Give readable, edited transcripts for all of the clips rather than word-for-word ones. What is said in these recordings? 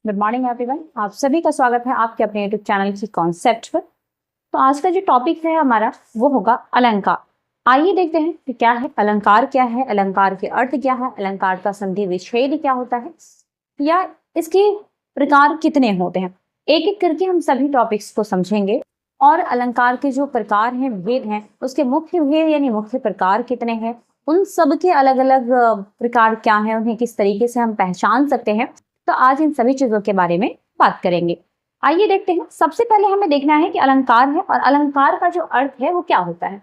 Good morning everyone. आप सभी का स्वागत है आपके अपने यूट्यूब चैनल की कॉन्सेप्ट पर। तो आज का जो टॉपिक है हमारा वो होगा अलंकार। आइए देखते हैं कि क्या है अलंकार, क्या है अलंकार के अर्थ, क्या है अलंकार का संधि विच्छेद क्या होता है, या इसके प्रकार कितने होते हैं। एक एक करके हम सभी टॉपिक्स को समझेंगे और अलंकार के जो प्रकार हैं, भेद हैं, उसके मुख्य भेद यानी मुख्य प्रकार कितने हैं, उन सब के अलग अलग प्रकार क्या हैं, उन्हें किस तरीके से हम पहचान सकते हैं। तो आज इन सभी चीजों के बारे में बात करेंगे। आइए देखते हैं। सबसे पहले हमें देखना है कि अलंकार है और अलंकार का जो अर्थ है वो क्या होता है।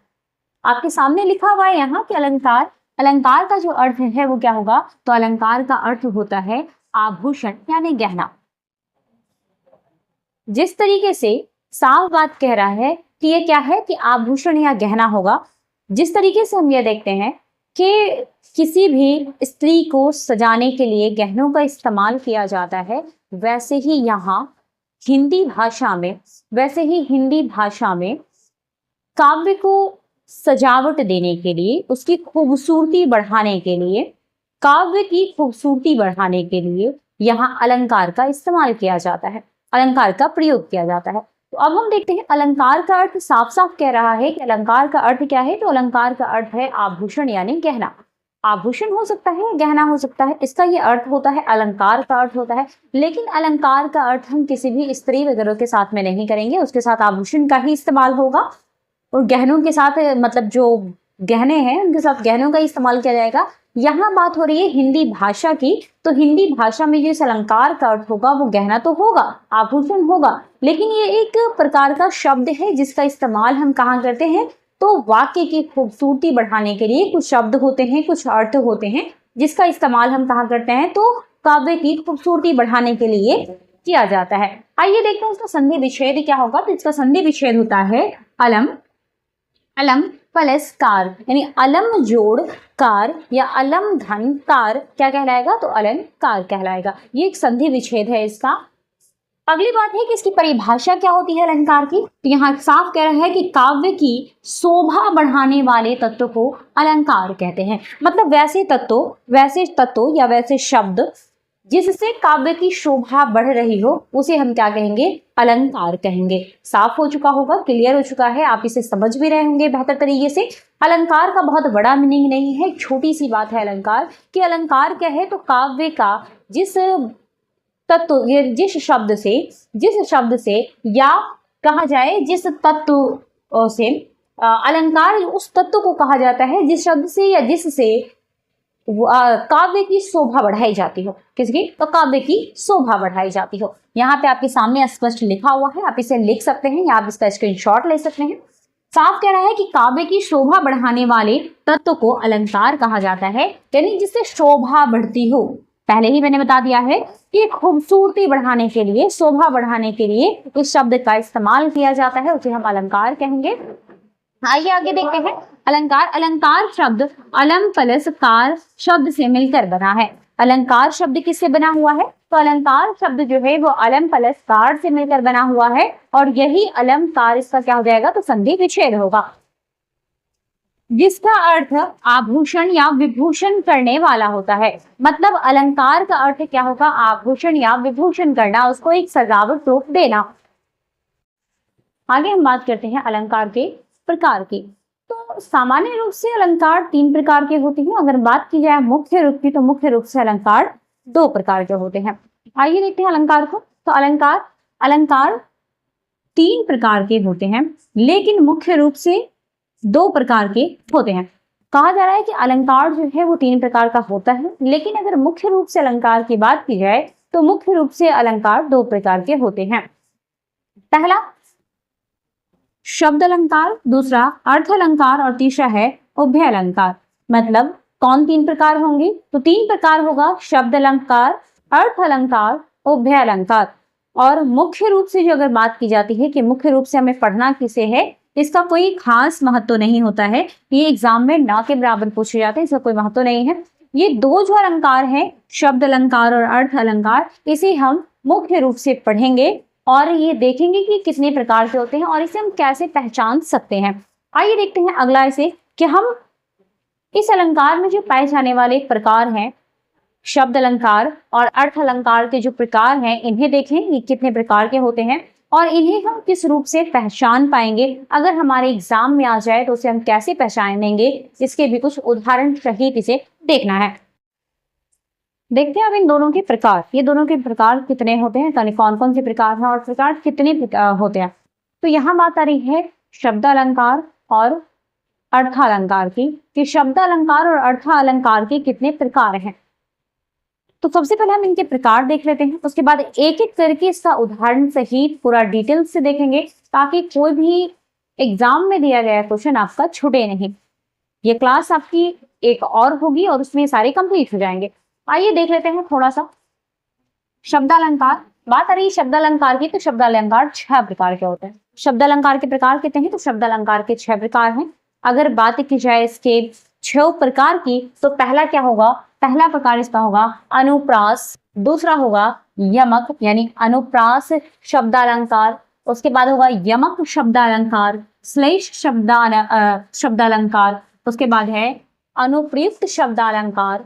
आपके सामने लिखा हुआ है यहाँ कि अलंकार का जो अर्थ है वो क्या होगा। तो अलंकार का अर्थ होता है आभूषण यानी गहना। जिस तरीके से साफ बात कह रहा है कि ये क्या है कि आभूषण या गहना होगा, जिस तरीके से हम ये देखते हैं कि किसी भी स्त्री को सजाने के लिए गहनों का इस्तेमाल किया जाता है, वैसे ही यहाँ हिंदी भाषा में काव्य को सजावट देने के लिए, उसकी खूबसूरती बढ़ाने के लिए, काव्य की खूबसूरती बढ़ाने के लिए यहाँ अलंकार का इस्तेमाल किया जाता है, अलंकार का प्रयोग किया जाता है। तो अब हम देखते हैं अलंकार का अर्थ साफ साफ कह रहा है कि अलंकार का अर्थ क्या है। तो अलंकार का अर्थ है आभूषण यानी गहना। आभूषण हो सकता है, गहना हो सकता है, इसका ये अर्थ होता है, अलंकार का अर्थ होता है। लेकिन अलंकार का अर्थ हम किसी भी स्त्री वगैरह के साथ में नहीं करेंगे, उसके साथ आभूषण का ही इस्तेमाल होगा और गहनों के साथ, मतलब जो गहने हैं उनके साथ गहनों का इस्तेमाल किया जाएगा। यहाँ बात हो रही है हिंदी भाषा की, तो हिंदी भाषा में जो अलंकार का अर्थ होगा वो गहना तो होगा, आभूषण होगा, लेकिन ये एक प्रकार का शब्द है जिसका इस्तेमाल हम कहाँ करते हैं। तो वाक्य की खूबसूरती बढ़ाने के लिए कुछ शब्द होते हैं, कुछ अर्थ होते हैं, जिसका इस्तेमाल हम कहाँ करते हैं। तो काव्य की खूबसूरती बढ़ाने के लिए किया जाता है। आइए देखते हैं इसका संधि विच्छेद क्या होगा। तो इसका संधि विच्छेद होता है अलम प्लस कार, यानी अलम जोड़ कार या अलम धन कार क्या कहलाएगा। तो अलंकार कहलाएगा। ये एक संधि विच्छेद है इसका। अगली बात है कि इसकी परिभाषा क्या होती है अलंकार की। तो यहाँ साफ कह रहा है कि काव्य की शोभा बढ़ाने वाले तत्व को अलंकार कहते हैं। मतलब वैसे तत्व या वैसे शब्द जिससे काव्य की शोभा बढ़ रही हो उसे हम क्या कहेंगे, अलंकार कहेंगे। साफ हो चुका होगा, क्लियर हो चुका है, आप इसे समझ भी रहे होंगे बेहतर तरीके से। अलंकार का बहुत बड़ा मीनिंग नहीं है, छोटी सी बात है अलंकार कि अलंकार क्या है। तो काव्य का जिस तत्व, जिस शब्द से या कहा जाए जिस तत्व से, अलंकार उस तत्व को कहा जाता है जिस शब्द से या जिससे काव्य की शोभा बढ़ाई जाती हो। किसकी? तो काव्य की शोभा बढ़ाई जाती हो। यहाँ पे आपके सामने स्पष्ट लिखा हुआ है, आप इसे लिख सकते हैं या आप इसका स्क्रीनशॉट ले सकते हैं। साफ कह रहा है कि काव्य की शोभा बढ़ाने वाले तत्व को अलंकार कहा जाता है, यानी जिससे शोभा बढ़ती हो। पहले ही मैंने बता दिया है कि खूबसूरती बढ़ाने के लिए, शोभा बढ़ाने के लिए इस शब्द का इस्तेमाल किया जाता है, उसे हम अलंकार कहेंगे। आइए आगे देखते हैं अलंकार शब्द अलम प्लस कार शब्द से मिलकर बना है। अलंकार शब्द किससे बना हुआ है। तो अलंकार शब्द जो है वो अलम प्लस कार से मिलकर बना हुआ है और यही अलंकार इसका क्या हो जाएगा। तो संधि विच्छेद होगा, जिसका अर्थ आभूषण या विभूषण करने वाला होता है। मतलब अलंकार का अर्थ क्या होगा, आभूषण या विभूषण करना, उसको एक सजावट रूप देना। आगे हम बात करते हैं अलंकार के प्रकार की। तो सामान्य रूप से अलंकार 3 प्रकार के होते हैं। अगर बात की जाए मुख्य रूप की, तो मुख्य रूप से अलंकार 2 प्रकार के होते हैं। आइए देखते हैं अलंकार को। तो अलंकार 3 प्रकार के होते हैं, लेकिन मुख्य रूप से 2 प्रकार के होते हैं। कहा जा रहा है कि अलंकार जो है वो 3 प्रकार का होता है, लेकिन अगर मुख्य रूप से अलंकार की बात की जाए तो मुख्य रूप से अलंकार 2 प्रकार के होते हैं। पहला शब्द अलंकार, दूसरा अर्थ अलंकार और तीसरा है उभय अलंकार। मतलब कौन 3 प्रकार होंगे। तो 3 प्रकार होगा, शब्द अलंकार, अर्थ अलंकार, उभय अलंकार। और मुख्य रूप से जो अगर बात की जाती है कि मुख्य रूप से हमें पढ़ना किसे है, इसका कोई खास महत्व नहीं होता है। ये एग्जाम में ना के बराबर पूछे जाते हैं, इसका कोई महत्व नहीं है। ये 2 जो अलंकार हैं, शब्द अलंकार और अर्थ अलंकार, इसे हम मुख्य रूप से पढ़ेंगे और ये देखेंगे कि कितने प्रकार के होते हैं और इसे हम कैसे पहचान सकते हैं। आइए देखते हैं अगला इसे कि हम इस अलंकार में जो पाए जाने वाले प्रकार हैं शब्द अलंकार और अर्थ अलंकार के जो प्रकार हैं इन्हें देखें, ये कितने प्रकार के होते हैं और इन्हें हम किस रूप से पहचान पाएंगे, अगर हमारे एग्जाम में आ जाए तो उसे हम कैसे पहचानेंगे, इसके भी कुछ उदाहरण सहित इसे देखना है। देखते हैं अब इन दोनों के प्रकार, ये दोनों के प्रकार कितने होते हैं, कौन कौन से प्रकार हैं और प्रकार कितने होते हैं। तो यहाँ बात आ रही है शब्द अलंकार और अर्थ अलंकार की, कि शब्द अलंकार और अर्थ अलंकार के कितने प्रकार हैं। तो सबसे पहले हम इनके प्रकार देख लेते हैं, उसके बाद एक एक करके इसका उदाहरण सहित पूरा डिटेल से देखेंगे, ताकि कोई भी एग्जाम में दिया गया क्वेश्चन आपका छूटे नहीं। ये क्लास आपकी एक और होगी और उसमें सारे कंप्लीट हो जाएंगे। आइए देख लेते हैं थोड़ा सा शब्द अलंकार। बात आ रही है शब्द अलंकार की, तो शब्द अलंकार 6 प्रकार के होते हैं। शब्द अलंकार के प्रकार कितने हैं, तो शब्द अलंकार के 6 प्रकार हैं। अगर बात की जाए इसके 6 प्रकार की, तो पहला क्या होगा, पहला प्रकार इसका होगा अनुप्रास, दूसरा होगा यमक यानी अनुप्रास शब्दालंकार, उसके बाद होगा यमक शब्दालंकार, श्लेष शब्दालंकार, उसके बाद है अनुप्रयुक्त शब्दालंकार,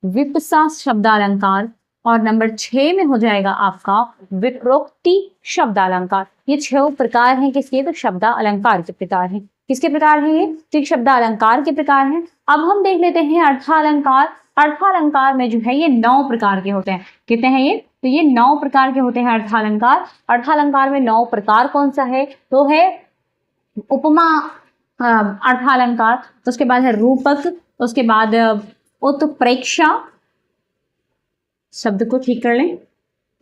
विपसा शब्दालंकार और नंबर 6 में हो जाएगा आपका विप्रोक्ति शब्दालंकार। ये 6 प्रकार हैं किसके, तो शब्द अलंकार के प्रकार हैं। किसके प्रकार हैं ये, तो शब्द अलंकार के प्रकार हैं। अब हम देख लेते हैं अर्थालंकार। अर्थालंकार में जो है ये 9 प्रकार के होते हैं। कितने हैं ये, तो ये 9 प्रकार के होते हैं अर्थालंकार। अर्थालंकार में 9 प्रकार कौन सा है, तो है उपमा अर्थालंकार, उसके बाद है रूपक, उसके बाद उत्प्रेक्षा, शब्द को ठीक कर लें,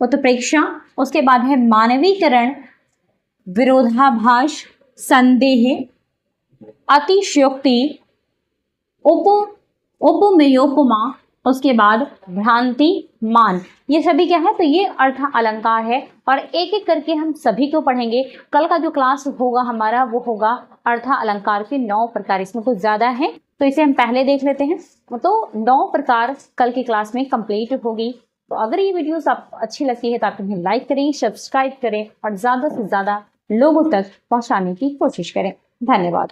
उत्प्रेक्षा, उसके बाद है मानवीकरण, विरोधाभास, संदेह, अतिशयोक्ति, उपमेयोपमा, उसके बाद भ्रांति, मान। ये सभी क्या है, तो ये अर्थ अलंकार है और एक एक करके हम सभी को पढ़ेंगे। कल का जो क्लास होगा हमारा वो होगा अर्थ अलंकार के 9 प्रकार, इसमें कुछ ज्यादा है तो इसे हम पहले देख लेते हैं। तो 9 प्रकार कल की क्लास में कंप्लीट होगी। तो अगर ये वीडियोस आपको अच्छी लगती है तो आप इन्हें लाइक करें, सब्सक्राइब करें और ज़्यादा से ज़्यादा लोगों तक पहुंचाने की कोशिश करें। धन्यवाद।